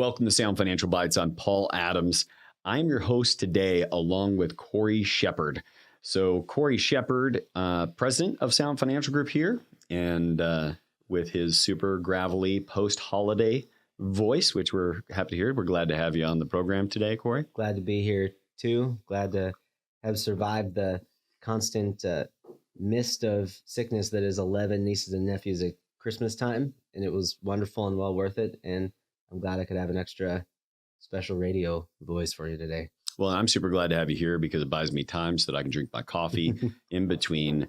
Welcome to Sound Financial Bites. I'm Paul Adams. I'm your host today, along with Cory Shepard. So Cory Shepard, president of Sound Financial Group here, and with his super gravelly post-holiday voice, which we're happy to hear. We're glad to have you on the program today, Cory. Glad to be here, too. Glad to have survived the constant mist of sickness that is 11 nieces and nephews at Christmas time. And it was wonderful and well worth it. And I'm glad I could have an extra special radio voice for you today. Well, I'm super glad to have you here because it buys me time so that I can drink my coffee in between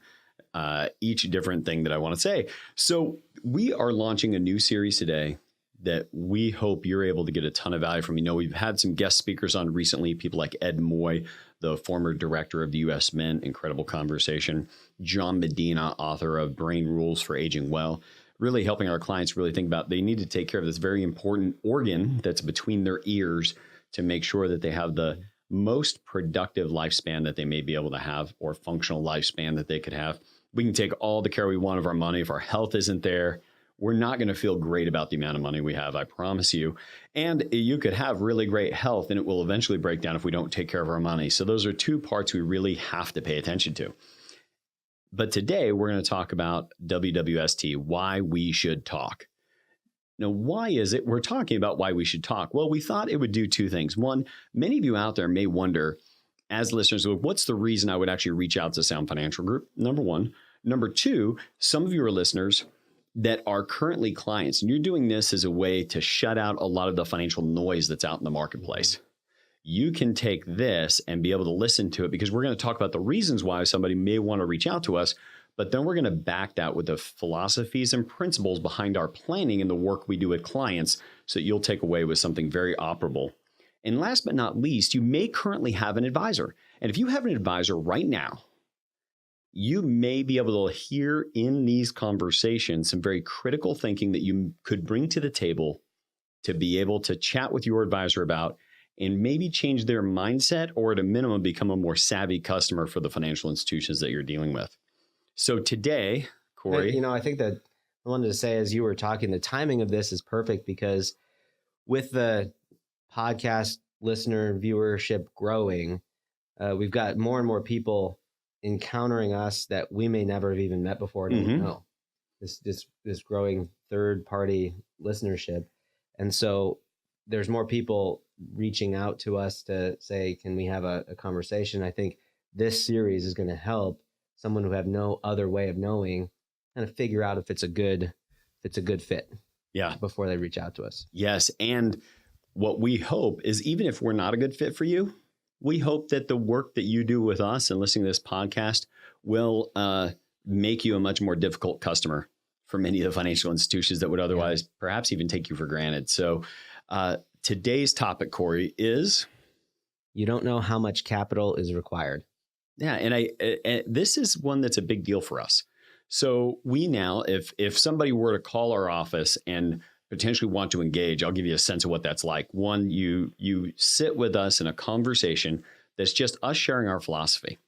each different thing that I want to say. So we are launching a new series today that we hope you're able to get a ton of value from. You know, we've had some guest speakers on recently, people like Ed Moy, the former director of the U.S. Mint, incredible conversation. John Medina, author of Brain Rules for Aging Well, really helping our clients really think about they need to take care of this very important organ that's between their ears to make sure that they have the most productive lifespan that they may be able to have, or functional lifespan that they could have. We can take all the care we want of our money. If our health isn't there, we're not going to feel great about the amount of money we have, I promise you. And you could have really great health and it will eventually break down if we don't take care of our money. So those are two parts we really have to pay attention to. But today we're going to talk about WWST, why we should talk. Now, why is it we're talking about why we should talk? Well, we thought it would do two things. One, many of you out there may wonder, as listeners, what's the reason I would actually reach out to Sound Financial Group? Number one. Number two, some of you are listeners that are currently clients, and you're doing this as a way to shut out a lot of the financial noise that's out in the marketplace. You can take this and be able to listen to it because we're going to talk about the reasons why somebody may want to reach out to us, but then we're going to back that with the philosophies and principles behind our planning and the work we do with clients so that you'll take away with something very operable. And last but not least, you may currently have an advisor. And if you have an advisor right now, you may be able to hear in these conversations some very critical thinking that you could bring to the table to be able to chat with your advisor about and maybe change their mindset, or at a minimum, become a more savvy customer for the financial institutions that you're dealing with. So today, Cory. You know, I think that I wanted to say, as you were talking, the timing of this is perfect because with the podcast listener viewership growing, we've got more and more people encountering us that we may never have even met before. Don't know this growing third party listenership. And so there's more people reaching out to us to say, can we have a conversation? I think this series is going to help someone who have no other way of knowing kind of figure out if it's a good fit. Yeah. Before they reach out to us. Yes. And what we hope is, even if we're not a good fit for you, we hope that the work that you do with us and listening to this podcast will make you a much more difficult customer for many of the financial institutions that would otherwise perhaps even take you for granted. So today's topic, Cory, is... You don't know how much capital is required. Yeah. And this is one that's a big deal for us. So we now, if somebody were to call our office and potentially want to engage, I'll give you a sense of what that's like. One, you sit with us in a conversation that's just us sharing our philosophy.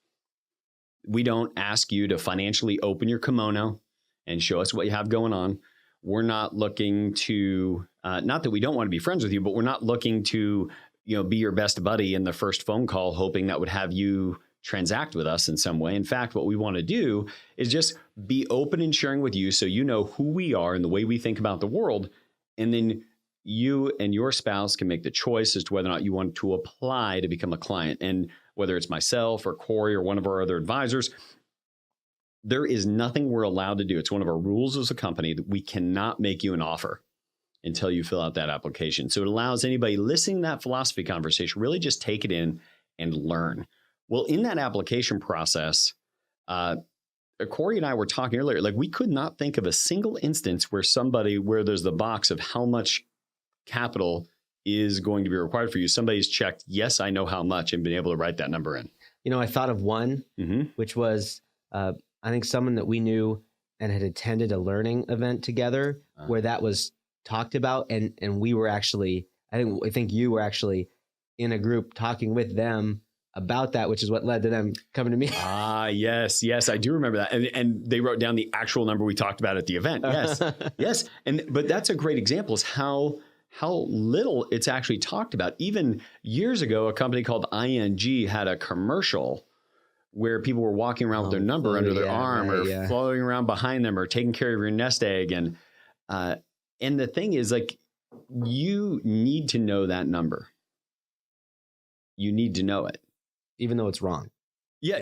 We don't ask you to financially open your kimono and show us what you have going on. We're not looking to, not that we don't want to be friends with you, but we're not looking to, be your best buddy in the first phone call, hoping that would have you transact with us in some way. In fact, what we want to do is just be open and sharing with you so you know who we are and the way we think about the world. And then you and your spouse can make the choice as to whether or not you want to apply to become a client. And whether it's myself or Cory or one of our other advisors, there is nothing we're allowed to do. It's one of our rules as a company that we cannot make you an offer until you fill out that application. So it allows anybody listening to that philosophy conversation really just take it in and learn. Well, in that application process, Cory and I were talking earlier, like we could not think of a single instance where there's the box of how much capital is going to be required for you. Somebody's checked, yes, I know how much, and been able to write that number in. I thought of one, which was, I think someone that we knew and had attended a learning event together where that was talked about. And we were actually, I think you were actually in a group talking with them about that, which is what led to them coming to me. Yes, I do remember that. And they wrote down the actual number we talked about at the event. Yes, yes. But that's a great example is how how little it's actually talked about. Even years ago, a company called ING had a commercial where people were walking around with their number under their arm or floating around behind them or taking care of your nest egg. And the thing is, like, you need to know that number. You need to know it. Even though it's wrong. Yeah.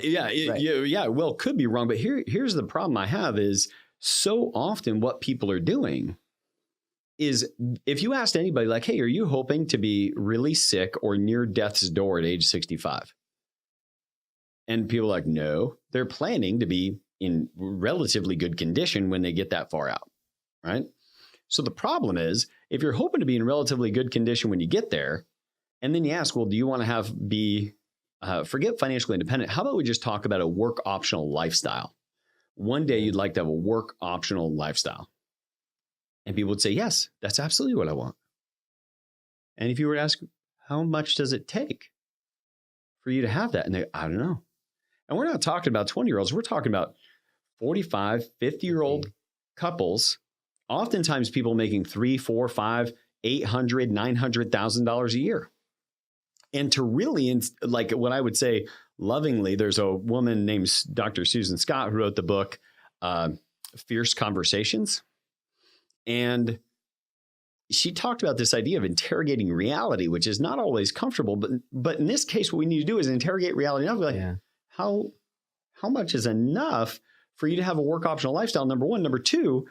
Well, it could be wrong. But here's the problem I have is so often what people are doing is if you asked anybody like, hey, are you hoping to be really sick or near death's door at age 65? And people are like, no, they're planning to be in relatively good condition when they get that far out, right? So the problem is if you're hoping to be in relatively good condition when you get there, and then you ask, well, do you want to forget financially independent? How about we just talk about a work optional lifestyle? One day you'd like to have a work optional lifestyle. And people would say, yes, that's absolutely what I want. And if you were to ask, how much does it take for you to have that? And they, I don't know. And we're not talking about 20-year-olds. We're talking about 45, 50-year-old couples, oftentimes people making $300,000, $400,000, $500,000, $800,000, $900,000 a year. And to really, like what I would say lovingly, there's a woman named Dr. Susan Scott who wrote the book, Fierce Conversations. And she talked about this idea of interrogating reality, which is not always comfortable. But in this case, what we need to do is interrogate reality enough. Like, how much is enough for you to have a work optional lifestyle? Number one. Number two,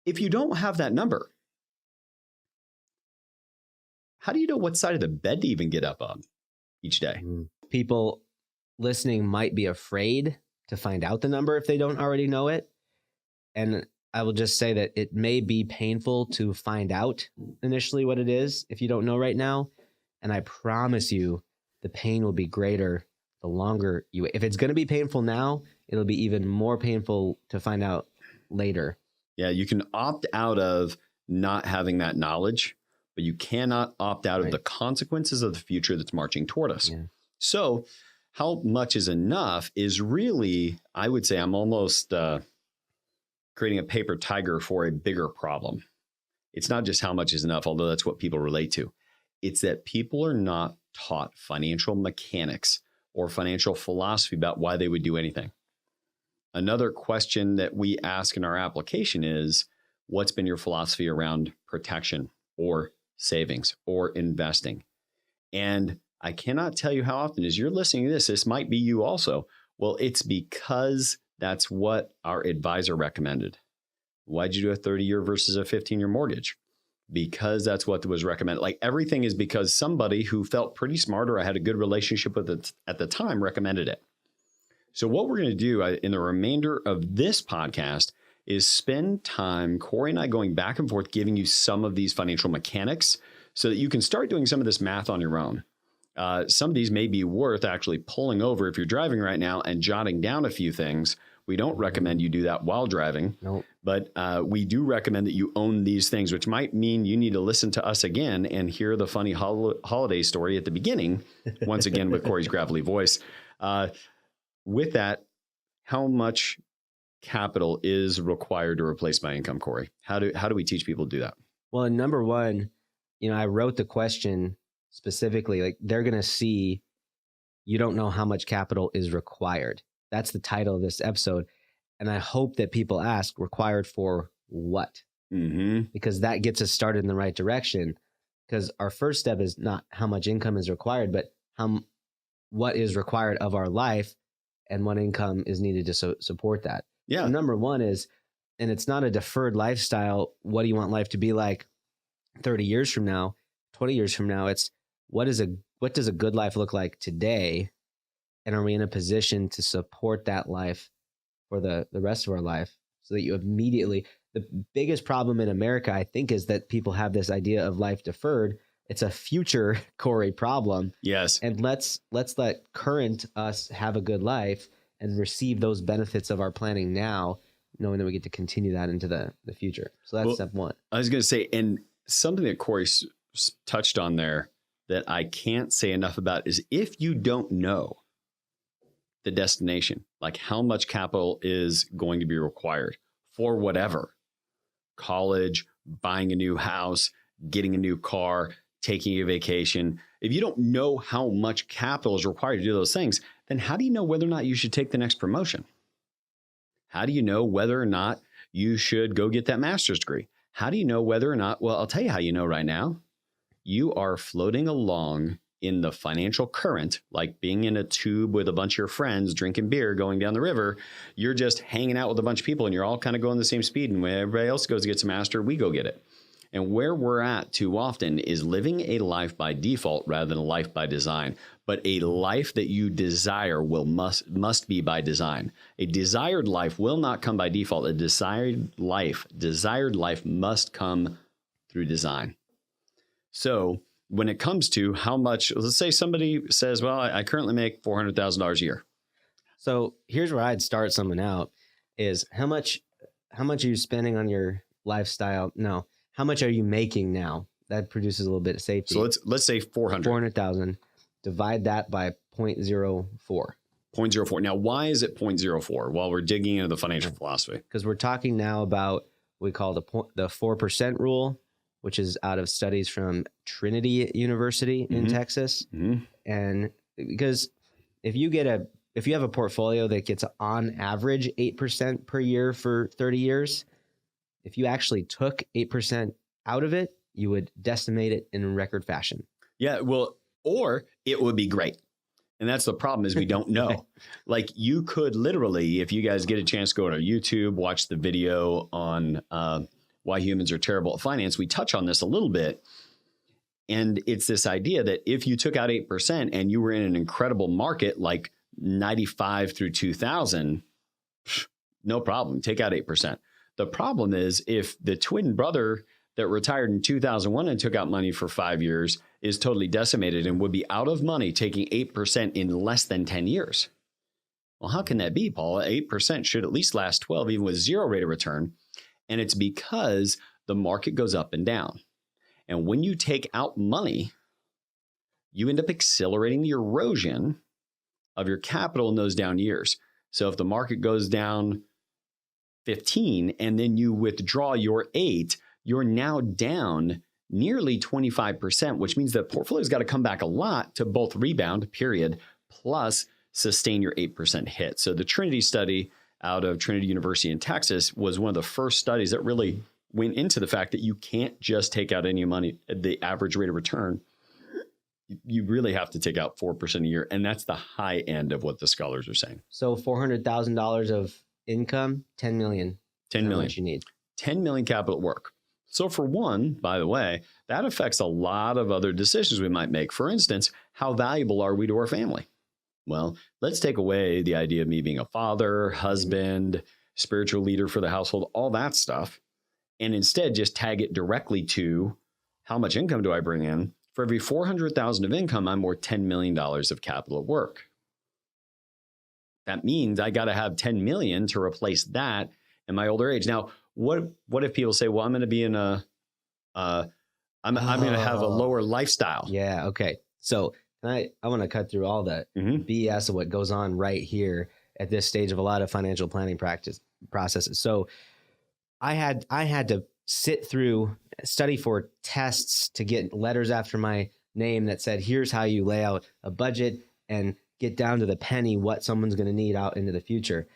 if you don't have that number, how do you know what side of the bed to even get up on each day? People listening might be afraid to find out the number if they don't already know it. And I will just say that it may be painful to find out initially what it is if you don't know right now. And I promise you, the pain will be greater the longer if it's going to be painful now, it'll be even more painful to find out later. Yeah, you can opt out of not having that knowledge, but you cannot opt out of the consequences of the future that's marching toward us. Yeah. So how much is enough is really, I would say I'm almost creating a paper tiger for a bigger problem. It's not just how much is enough, although that's what people relate to. It's that people are not taught financial mechanics or financial philosophy about why they would do anything. Another question that we ask in our application is, what's been your philosophy around protection or savings or investing? And I cannot tell you how often, as you're listening to this might be you also. Well, it's because that's what our advisor recommended. Why'd you do a 30-year versus a 15-year mortgage? Because that's what was recommended. Like everything is because somebody who felt pretty smart or I had a good relationship with it at the time recommended it. So what we're going to do in the remainder of this podcast is spend time, Cory and I, going back and forth, giving you some of these financial mechanics so that you can start doing some of this math on your own. Some of these may be worth actually pulling over if you're driving right now and jotting down a few things. We don't recommend you do that while driving, but we do recommend that you own these things, which might mean you need to listen to us again and hear the funny holiday story at the beginning, once again with Cory's gravelly voice. With that, how much capital is required to replace my income, Cory? How do we teach people to do that? Well, number one, I wrote the question specifically, like they're going to see you don't know how much capital is required. That's the title of this episode. And I hope that people ask, required for what? Because that gets us started in the right direction. Because our first step is not how much income is required, but what is required of our life and what income is needed to support that. Yeah. So number one is, and it's not a deferred lifestyle. What do you want life to be like 30 years from now, 20 years from now? It's what does a good life look like today? And are we in a position to support that life for the rest of our life so that you immediately, the biggest problem in America, I think, is that people have this idea of life deferred. It's a future, Cory, problem. Yes. And let's let current us have a good life and receive those benefits of our planning now, knowing that we get to continue that into the future. So that's step one. I was going to say, and something that Cory touched on there that I can't say enough about is if you don't know the destination, like how much capital is going to be required for whatever, college, buying a new house, getting a new car, taking a vacation. If you don't know how much capital is required to do those things, then how do you know whether or not you should take the next promotion? How do you know whether or not you should go get that master's degree? How do you know whether or not, well, I'll tell you how you know right now. You are floating along in the financial current, like being in a tube with a bunch of your friends, drinking beer, going down the river. You're just hanging out with a bunch of people and you're all kind of going the same speed. And when everybody else goes to get some master, we go get it. And where we're at too often is living a life by default rather than a life by design. But a life that you desire must be by design. A desired life will not come by default. A desired life must come through design. So when it comes to how much, let's say somebody says, well, I currently make $400,000 a year. So here's where I'd start someone out is how much are you spending on your lifestyle? No. How much are you making now? That produces a little bit of safety. So let's say 400,000. Divide that by 0.04. 0.04. Now, why is it 0.04 while we're digging into the financial philosophy? Because we're talking now about what we call the 4% rule, which is out of studies from Trinity University in Texas. Mm-hmm. And because if you have a portfolio that gets on average 8% per year for 30 years, if you actually took 8% out of it, you would decimate it in record fashion. Yeah, well, or it would be great. And that's the problem is we don't know. Like you could literally, if you guys get a chance to go to YouTube, watch the video on why humans are terrible at finance. We touch on this a little bit. And it's this idea that if you took out 8% and you were in an incredible market like 95 through 2000, no problem. Take out 8%. The problem is if the twin brother that retired in 2001 and took out money for 5 years is totally decimated and would be out of money taking 8% in less than 10 years. Well, how can that be, Paul? 8% should at least last 12, even with zero rate of return. And it's because the market goes up and down. And when you take out money, you end up accelerating the erosion of your capital in those down years. So if the market goes down 15 and then you withdraw your 8, you're now down nearly 25%, which means the portfolio's got to come back a lot to both rebound, period, plus sustain your 8% hit. So the Trinity study out of Trinity University in Texas was one of the first studies that really went into the fact that you can't just take out any money at the average rate of return. You really have to take out 4% a year. And that's the high end of what the scholars are saying. So $400,000 of income, 10 million. 10 million. What you need. 10 million capital at work. So for one, by the way, that affects a lot of other decisions we might make. For instance, how valuable are we to our family? Well, let's take away the idea of me being a father, husband, spiritual leader for the household, all that stuff, and instead just tag it directly to how much income do I bring in? For every $400,000 of income, I'm worth $10 million of capital at work. That means I got to have 10 million to replace that in my older age. Now, what if people say, well, I'm going to be in I'm going to have a lower lifestyle. Yeah. Okay. So I want to cut through all that BS of what goes on right here at this stage of a lot of financial planning processes. So I had to sit through, study for tests to get letters after my name that said, here's how you lay out a budget and get down to the penny what someone's going to need out into the future.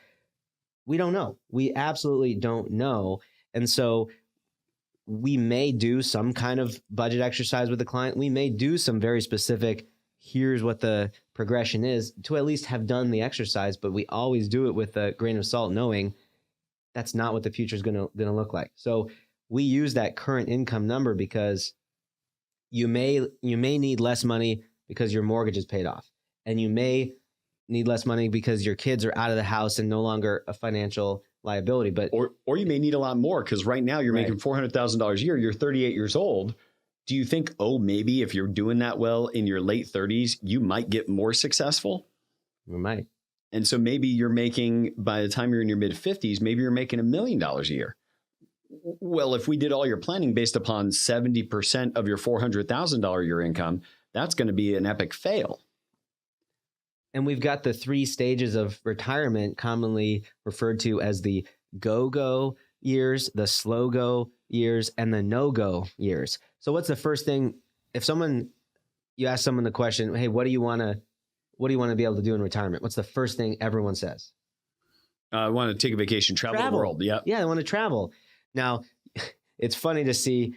We don't know. We absolutely don't know. And so we may do some kind of budget exercise with the client. We may do some very specific, here's what the progression is, to at least have done the exercise, but we always do it with a grain of salt, knowing that's not what the future is going to look like. So we use that current income number because you may need less money because your mortgage is paid off, and you may need less money because your kids are out of the house and no longer a financial liability. But or you may need a lot more because right now you're making $400,000 a year. You're 38 years old. Do you think, maybe if you're doing that well in your late 30s, you might get more successful? We might. And so maybe you're making, by the time you're in your mid 50s, maybe you're making $1 million a year. Well, if we did all your planning based upon 70% of your $400,000 a year income, that's going to be an epic fail. And we've got the 3 stages of retirement, commonly referred to as the go-go years, the slow-go years and the no-go years. So what's the first thing if you ask someone the question, hey, what do you want to be able to do in retirement? What's the first thing everyone says? I want to take a vacation, travel the world. Yeah. Yeah, I want to travel. Now, it's funny to see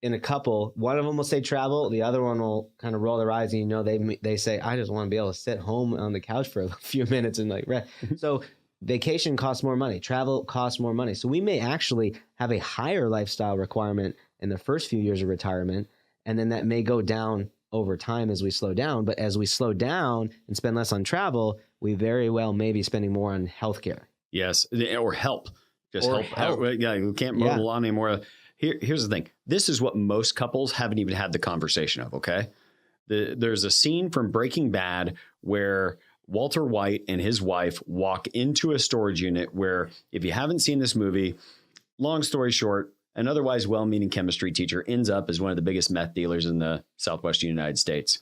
in a couple, one of them will say travel, the other one will kind of roll their eyes, and they say, I just want to be able to sit home on the couch for a few minutes and rest. So vacation costs more money, travel costs more money. So we may actually have a higher lifestyle requirement in the first few years of retirement, and then that may go down over time as we slow down. But as we slow down and spend less on travel, we very well may be spending more on healthcare. Yes, or help. Just help. Yeah, you can't mow the lawn anymore. Here's the thing. This is what most couples haven't even had the conversation of, okay? There's a scene from Breaking Bad where Walter White and his wife walk into a storage unit where, if you haven't seen this movie, long story short, an otherwise well-meaning chemistry teacher ends up as one of the biggest meth dealers in the Southwestern United States.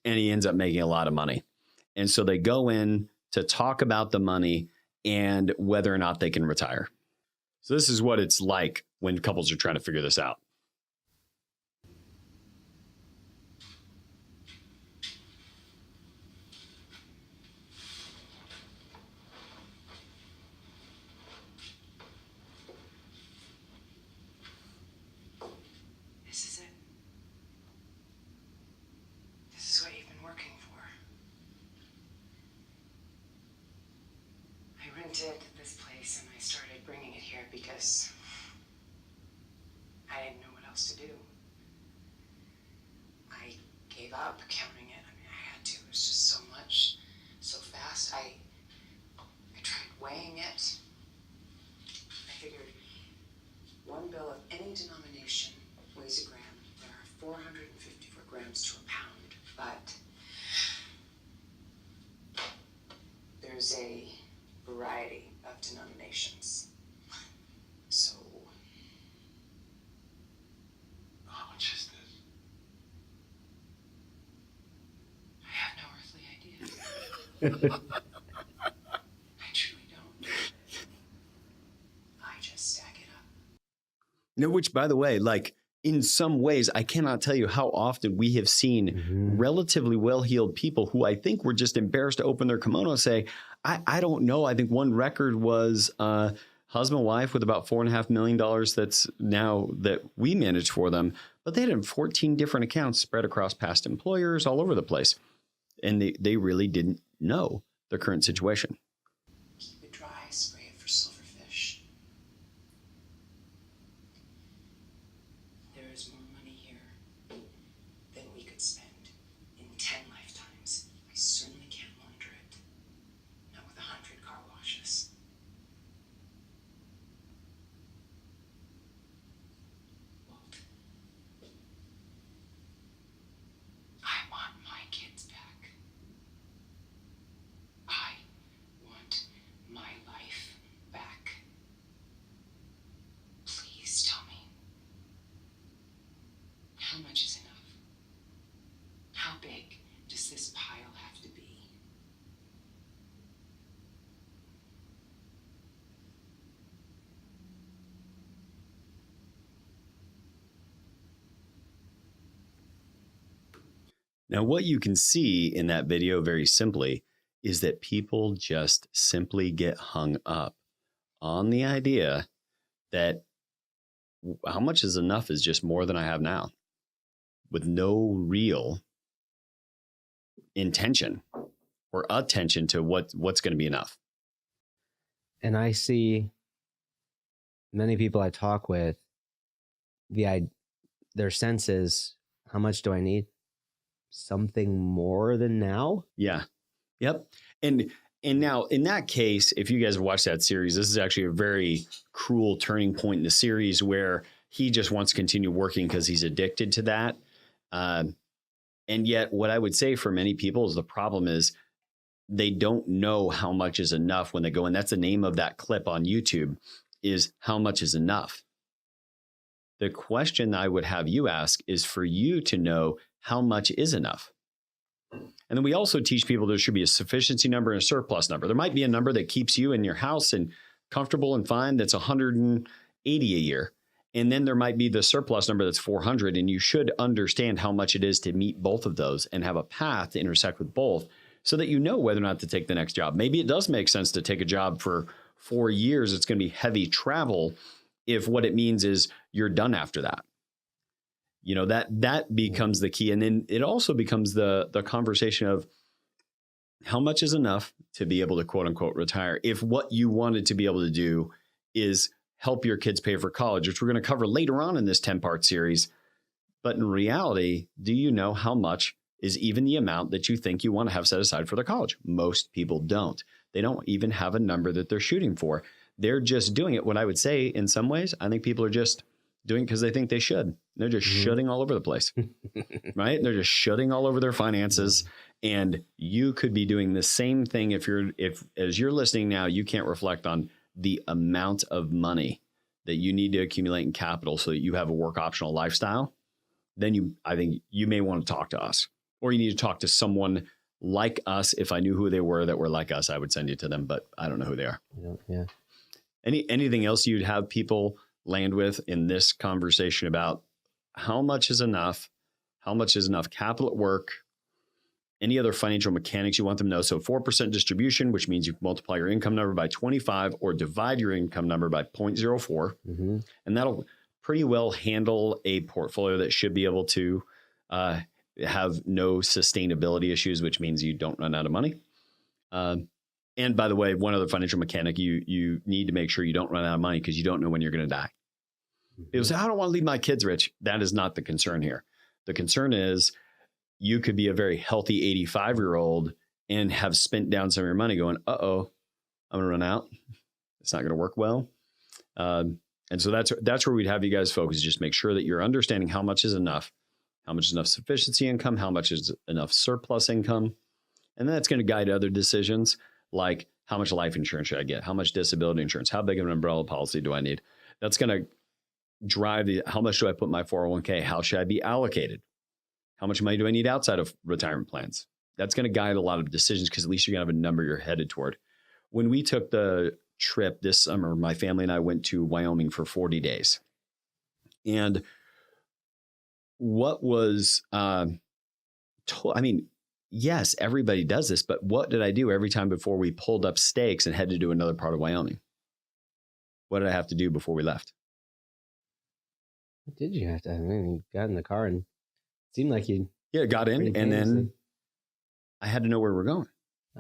And he ends up making a lot of money. And so they go in to talk about the money and whether or not they can retire. So this is what it's like when couples are trying to figure this out. This is it. This is what you've been working for. I rented this place and I started bringing it here because I didn't know what else to do. I gave up counting it. I mean, I had to. It was just so much, so fast. I tried weighing it. I figured one bill of any denomination weighs a gram. There are 454 grams to a pound, but there's a variety of denominations. So, how much is this? I have no earthly idea. I truly don't. I just stack it up. No, which, by the way, like in some ways, I cannot tell you how often we have seen relatively well-heeled people who I think were just embarrassed to open their kimono and say, I don't know. I think one record was husband and wife with about $4.5 million that's now that we managed for them. But they had 14 different accounts spread across past employers all over the place. And they really didn't know their current situation. Keep it dry, spray it for silverfish. There is more money here than we could spend in 10 lifetimes. I certainly can't launder it. Not with 100 car washes. Walt, I want my kids back. I want my life back. Please tell me, how much is enough? How big does this pile have to be? Now, what you can see in that video very simply is that people just simply get hung up on the idea that how much is enough is just more than I have now, with no real intention or attention to what's going to be enough. And I see many people I talk with, their sense is, how much do I need? Something more than now? Yeah. Yep. And now in that case, if you guys have watched that series, this is actually a very cruel turning point in the series where he just wants to continue working because he's addicted to that. And yet what I would say for many people is the problem is they don't know how much is enough when they go. And that's the name of that clip on YouTube, is how much is enough. The question I would have you ask is for you to know how much is enough. And then we also teach people there should be a sufficiency number and a surplus number. There might be a number that keeps you in your house and comfortable and fine. That's 180 a year. And then there might be the surplus number that's 400, and you should understand how much it is to meet both of those and have a path to intersect with both so that you know whether or not to take the next job. Maybe it does make sense to take a job for 4 years. It's going to be heavy travel if what it means is you're done after that. You know, that becomes the key. And then it also becomes the conversation of how much is enough to be able to quote unquote retire. If what you wanted to be able to do is help your kids pay for college, which we're going to cover later on in this 10-part series. But in reality, do you know how much is even the amount that you think you want to have set aside for their college? Most people don't. They don't even have a number that they're shooting for. They're just doing it. What I would say in some ways, I think people are just doing it because they think they should. They're just shooting all over the place, right? They're just shooting all over their finances. And you could be doing the same thing if as you're listening now, you can't reflect on the amount of money that you need to accumulate in capital so that you have a work optional lifestyle. Then I think you may want to talk to us, or you need to talk to someone like us. If I knew who they were that were like us, I would send you to them, but I don't know who they are. Yeah. Anything else you'd have people land with in this conversation about how much is enough? How much is enough capital at work? Any other financial mechanics you want them to know? So 4% distribution, which means you multiply your income number by 25 or divide your income number by 0.04. And that'll pretty well handle a portfolio that should be able to have no sustainability issues, which means you don't run out of money. And by the way, one other financial mechanic, you need to make sure you don't run out of money because you don't know when you're going to die. People say, I don't want to leave my kids rich. That is not the concern here. The concern is you could be a very healthy 85-year-old and have spent down some of your money going, uh-oh, I'm going to run out. It's not going to work well. And so that's where we'd have you guys focus. Just make sure that you're understanding how much is enough sufficiency income, how much is enough surplus income. And then that's going to guide other decisions like how much life insurance should I get? How much disability insurance? How big of an umbrella policy do I need? That's going to drive how much do I put in my 401k? How should I be allocated? How much money do I need outside of retirement plans? That's going to guide a lot of decisions because at least you're going to have a number you're headed toward. When we took the trip this summer, my family and I went to Wyoming for 40 days. And what was, yes, everybody does this, but what did I do every time before we pulled up stakes and headed to another part of Wyoming? What did I have to do before we left? What did you have to? I mean, you got in the car and it seemed like you. Yeah, got in and then I had to know where we're going.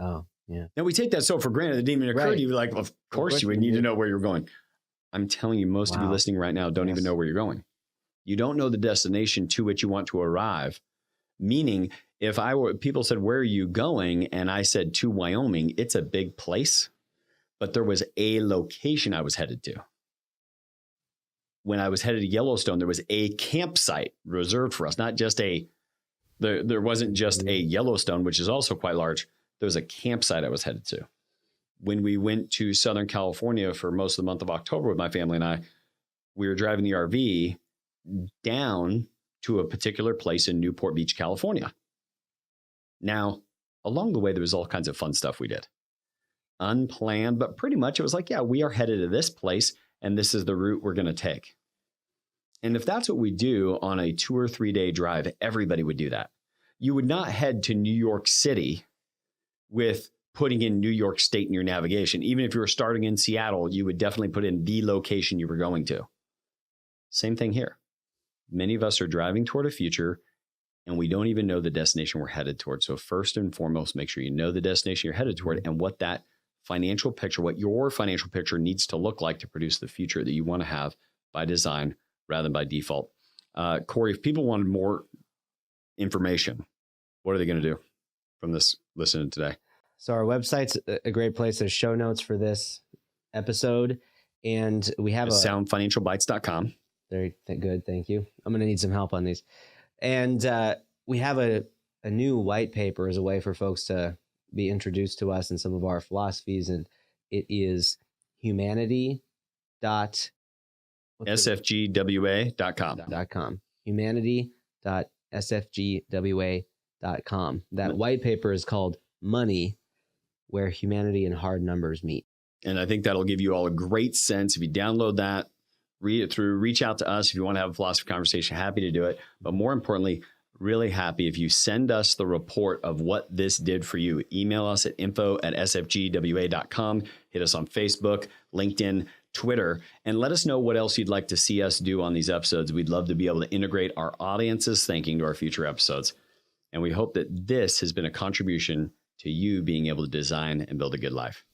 Oh, yeah. Now we take that so for granted. It didn't even occur to you. Like, well, of course you would need to know where you're going. I'm telling you, most of you listening right now don't even know where you're going. You don't know the destination to which you want to arrive. Meaning, if people said, where are you going? And I said to Wyoming, it's a big place, but there was a location I was headed to. When I was headed to Yellowstone, there was a campsite reserved for us, not just there wasn't just a Yellowstone, which is also quite large. There was a campsite I was headed to. When we went to Southern California for most of the month of October with my family and I, we were driving the RV down to a particular place in Newport Beach, California. Now, along the way, there was all kinds of fun stuff we did. Unplanned, but pretty much it was like, yeah, we are headed to this place and this is the route we're going to take. And if that's what we do on a 2 or 3 day drive, everybody would do that. You would not head to New York City with putting in New York State in your navigation. Even if you were starting in Seattle, you would definitely put in the location you were going to. Same thing here. Many of us are driving toward a future and we don't even know the destination we're headed toward. So first and foremost, make sure you know the destination you're headed toward and what that financial picture, what your financial picture needs to look like to produce the future that you want to have by design rather than by default. Cory, if people wanted more information, what are they going to do from this listening today? So our website's a great place. There's show notes for this episode. And we have soundfinancialbites.com. Very good. Thank you. I'm going to need some help on these. And we have a new white paper as a way for folks to be introduced to us and some of our philosophies. And it is humanity.sfgwa.com. Humanity.sfgwa.com. That white paper is called Money, Where Humanity and Hard Numbers Meet. And I think that'll give you all a great sense. If you download that, read it through, reach out to us if you want to have a philosophy conversation. Happy to do it. But more importantly, really happy if you send us the report of what this did for you. Email us at info@sfgwa.com. Hit us on Facebook, LinkedIn, Twitter, and let us know what else you'd like to see us do on these episodes. We'd love to be able to integrate our audience's thinking to our future episodes. And we hope that this has been a contribution to you being able to design and build a good life.